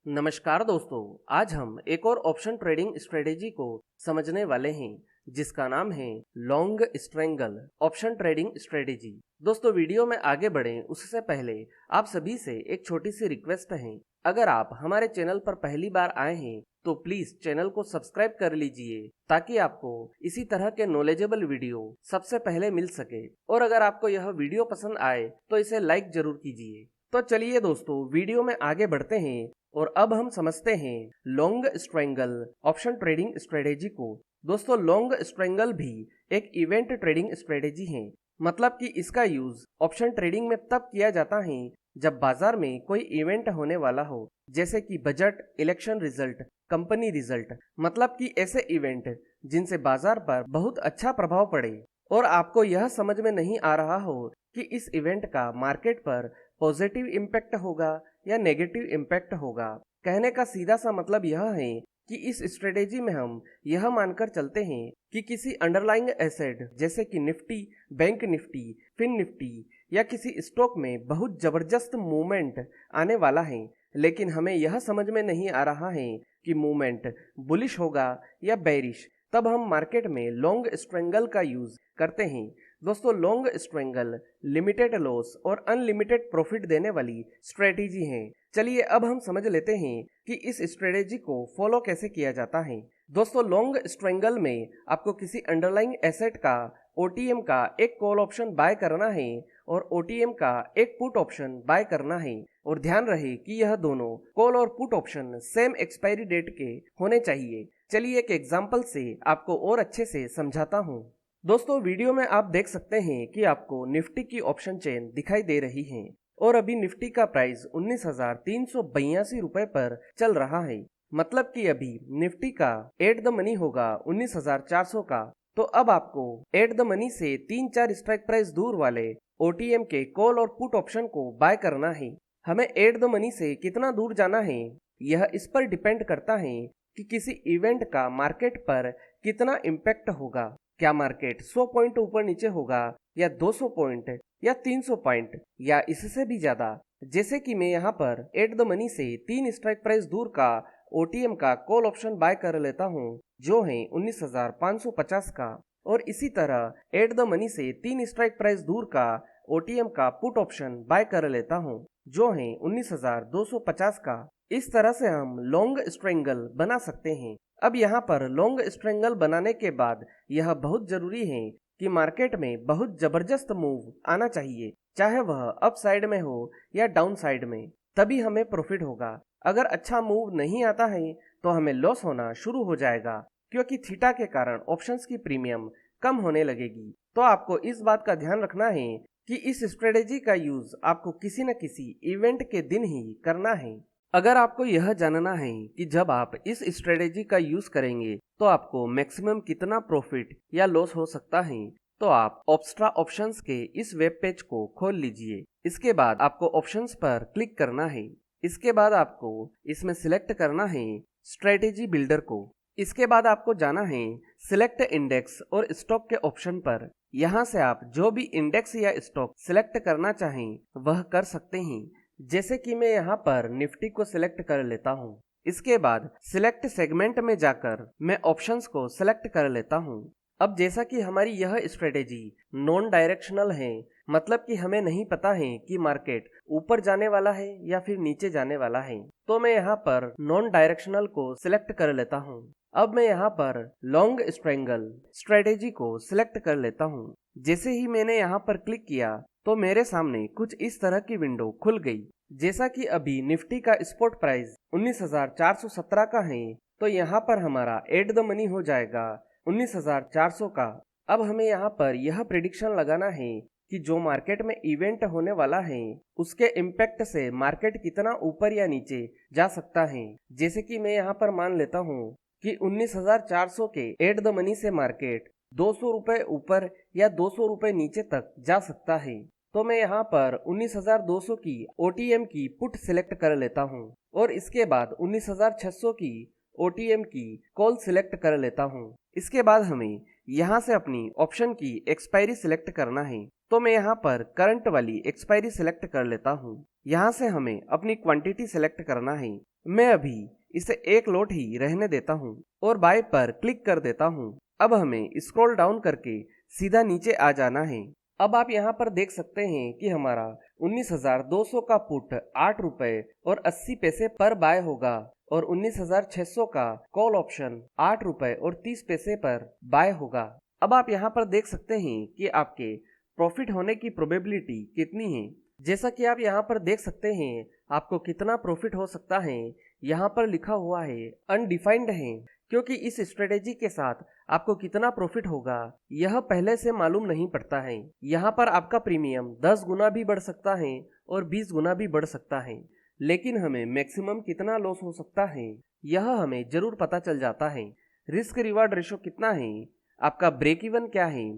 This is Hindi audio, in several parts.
नमस्कार दोस्तों, आज हम एक और ऑप्शन ट्रेडिंग स्ट्रेटेजी को समझने वाले हैं जिसका नाम है long strangle option trading strategy. दोस्तों, वीडियो में आगे बढ़ें उससे पहले आप सभी से एक छोटी सी रिक्वेस्ट है। अगर आप हमारे चैनल पर पहली बार आए हैं तो प्लीज चैनल को सब्सक्राइब कर लीजिए ताकि आपको इसी तरह के नॉलेजेबल वीडियो सबसे पहले मिल सके। और अगर आपको यह वीडियो पसंद आए तो इसे लाइक जरूर कीजिए। तो चलिए दोस्तों, वीडियो में आगे बढ़ते हैं और अब हम समझते हैं long strangle option trading strategy को। दोस्तों, लॉन्ग स्ट्रेंगल भी एक इवेंट ट्रेडिंग स्ट्रेटेजी है। मतलब कि इसका यूज ऑप्शन ट्रेडिंग में तब किया जाता है जब बाजार में कोई इवेंट होने वाला हो, जैसे कि budget, election result, company result. मतलब कि ऐसे इवेंट जिनसे बाजार पर बहुत अच्छा प्रभाव पड़े और आपको यह समझ में नहीं आ रहा हो कि इस इवेंट का मार्केट पर पॉजिटिव इम्पैक्ट होगा या नेगेटिव इम्पैक्ट होगा। कहने का सीधा सा मतलब यह है कि इस स्ट्रेटेजी में हम यह मानकर चलते हैं कि किसी अंडरलाइंग एसेट जैसे कि निफ्टी, बैंक निफ्टी, फिन निफ्टी या किसी स्टॉक में बहुत जबरदस्त मूवमेंट आने वाला है, लेकिन हमें यह समझ में नहीं आ रहा है कि मूवमेंट बुलिश होगा या बेरिश। तब हम मार्केट में लॉन्ग स्ट्रेंगल का यूज करते हैं। दोस्तों, लॉन्ग स्ट्रेंगल लिमिटेड लॉस और अनलिमिटेड प्रॉफिट देने वाली स्ट्रेटेजी है। चलिए अब हम समझ लेते हैं कि इस स्ट्रेटेजी को फॉलो कैसे किया जाता है। दोस्तों, लॉन्ग स्ट्रेंगल में आपको किसी अंडरलाइंग एसेट का ओटीएम का एक कॉल ऑप्शन बाय करना है और ओटीएम का एक पुट ऑप्शन बाय करना है। और ध्यान रहे कि यह दोनों कॉल और put option same expiry date के होने चाहिए। चलिए एक एग्जांपल से आपको और अच्छे से समझाता हूँ। दोस्तों, वीडियो में आप देख सकते हैं कि आपको निफ्टी की ऑप्शन चेन दिखाई दे रही है और अभी निफ्टी का प्राइस 19,382 रुपए पर चल रहा है। मतलब कि अभी निफ्टी का एट द मनी होगा 19,400 का। तो अब आपको एट द मनी से 3-4 स्ट्राइक प्राइस दूर वाले ओटीएम के कॉल और पुट ऑप्शन को बाय करना है। हमें एट द मनी से कितना दूर जाना है यह इस पर डिपेंड करता है कि किसी इवेंट का मार्केट पर कितना इम्पैक्ट होगा। क्या मार्केट 100 पॉइंट ऊपर नीचे होगा या 200 पॉइंट या 300 पॉइंट या इससे भी ज्यादा। जैसे कि मैं यहाँ पर एट द मनी से 3 स्ट्राइक प्राइस दूर का ओटीएम का कॉल ऑप्शन बाय कर लेता हूँ जो है 19,550 का। और इसी तरह एट द मनी से 3 स्ट्राइक प्राइस दूर का ओटीएम का पुट ऑप्शन बाय कर लेता हूँ जो है 19,250 का। इस तरह से हम लॉन्ग स्ट्रेंगल बना सकते हैं। अब यहाँ पर लॉन्ग स्ट्रेंगल बनाने के बाद यह बहुत जरूरी है कि मार्केट में बहुत जबरदस्त मूव आना चाहिए, चाहे वह अप साइड में हो या डाउन साइड में, तभी हमें प्रॉफिट होगा। अगर अच्छा मूव नहीं आता है तो हमें लॉस होना शुरू हो जाएगा, क्योंकि थीटा के कारण ऑप्शंस की प्रीमियम कम होने लगेगी। तो आपको इस बात का ध्यान रखना है कि इस स्ट्रेटेजी का यूज आपको किसी न किसी इवेंट के दिन ही करना है। अगर आपको यह जानना है कि जब आप इस स्ट्रेटेजी का यूज करेंगे तो आपको मैक्सिमम कितना प्रॉफिट या लॉस हो सकता है, तो आप ऑप्स्ट्रा ऑप्शंस के इस वेब पेज को खोल लीजिए। इसके बाद आपको ऑप्शंस पर क्लिक करना है। इसके बाद आपको इसमें सिलेक्ट करना है स्ट्रेटेजी बिल्डर को। इसके बाद आपको जाना है सिलेक्ट इंडेक्स और स्टॉक के ऑप्शन पर। यहाँ से आप जो भी इंडेक्स या स्टॉक सिलेक्ट करना चाहें वह कर सकते हैं। जैसे कि मैं यहाँ पर निफ्टी को सिलेक्ट कर लेता हूँ। इसके बाद सिलेक्ट सेगमेंट में जाकर मैं ऑप्शंस को सिलेक्ट कर लेता हूँ। अब जैसा कि हमारी यह स्ट्रेटेजी नॉन डायरेक्शनल है, मतलब कि हमें नहीं पता है कि मार्केट ऊपर जाने वाला है या फिर नीचे जाने वाला है, तो मैं यहाँ पर नॉन डायरेक्शनल को सिलेक्ट कर लेता हूँ। अब मैं यहाँ पर लॉन्ग स्ट्रेंगल स्ट्रेटेजी को सिलेक्ट कर लेता हूँ। जैसे ही मैंने यहाँ पर क्लिक किया तो मेरे सामने कुछ इस तरह की विंडो खुल गई। जैसा कि अभी निफ्टी का स्पॉट प्राइस 19,417 का है, तो यहाँ पर हमारा एट द मनी हो जाएगा 19,400 का। अब हमें यहाँ पर यह प्रेडिक्शन लगाना है कि जो मार्केट में इवेंट होने वाला है उसके इम्पैक्ट से मार्केट कितना ऊपर या नीचे जा सकता है। जैसे कि मैं यहाँ पर मान लेता हूँ कि 19,400 के एट द मनी से मार्केट 200 रुपए ऊपर या 200 रुपए नीचे तक जा सकता है। तो मैं यहाँ पर 19,200 की ओटीएम की पुट सिलेक्ट कर लेता हूँ और इसके बाद 19,600 की ओटीएम की कॉल सिलेक्ट कर लेता हूँ। इसके बाद हमें यहाँ से अपनी ऑप्शन की एक्सपायरी सिलेक्ट करना है। तो मैं यहाँ पर करंट वाली एक्सपायरी सिलेक्ट कर लेता हूँ। यहाँ से हमें अपनी क्वांटिटी सिलेक्ट करना है। मैं अभी इसे 1 लॉट ही रहने देता हूँ और बाय पर क्लिक कर देता हूँ। अब हमें स्क्रॉल डाउन करके सीधा नीचे आ जाना है। अब आप यहाँ पर देख सकते हैं कि हमारा 19,200 का पुट 8 रुपए और 80 पैसे पर बाय होगा और 19,600 का कॉल ऑप्शन 8 रुपए और 30 पैसे पर बाय होगा। अब आप यहाँ पर देख सकते हैं कि आपके प्रॉफिट होने की प्रोबेबिलिटी कितनी है। जैसा कि आप यहाँ पर देख सकते हैं आपको कितना प्रॉफिट हो सकता है यहाँ पर लिखा हुआ है अनडिफाइंड है, क्योंकि इस स्ट्रेटेजी के साथ आपको कितना प्रॉफिट होगा यह पहले से मालूम नहीं पड़ता है। यहाँ पर आपका प्रीमियम 10 गुना भी बढ़ सकता है और 20 गुना भी बढ़ सकता है, लेकिन हमें मैक्सिमम कितना लॉस हो सकता है यह हमें जरूर पता चल जाता है। रिस्क रिवार्ड रेशो कितना है, आपका ब्रेक इवन क्या है।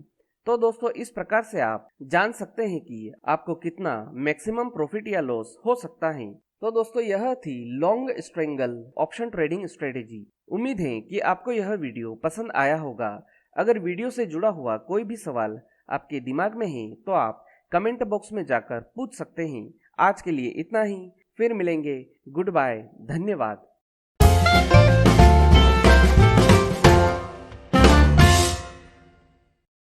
तो दोस्तों इस प्रकार से आप जान सकते हैं कि आपको कितना मैक्सिमम प्रॉफिट या लॉस हो सकता है। तो दोस्तों यह थी long strangle option trading strategy. उम्मीद है कि आपको यह वीडियो पसंद आया होगा। अगर वीडियो से जुड़ा हुआ कोई भी सवाल आपके दिमाग में है तो आप कमेंट बॉक्स में जाकर पूछ सकते हैं। आज के लिए इतना ही, फिर मिलेंगे। गुड बाय, धन्यवाद।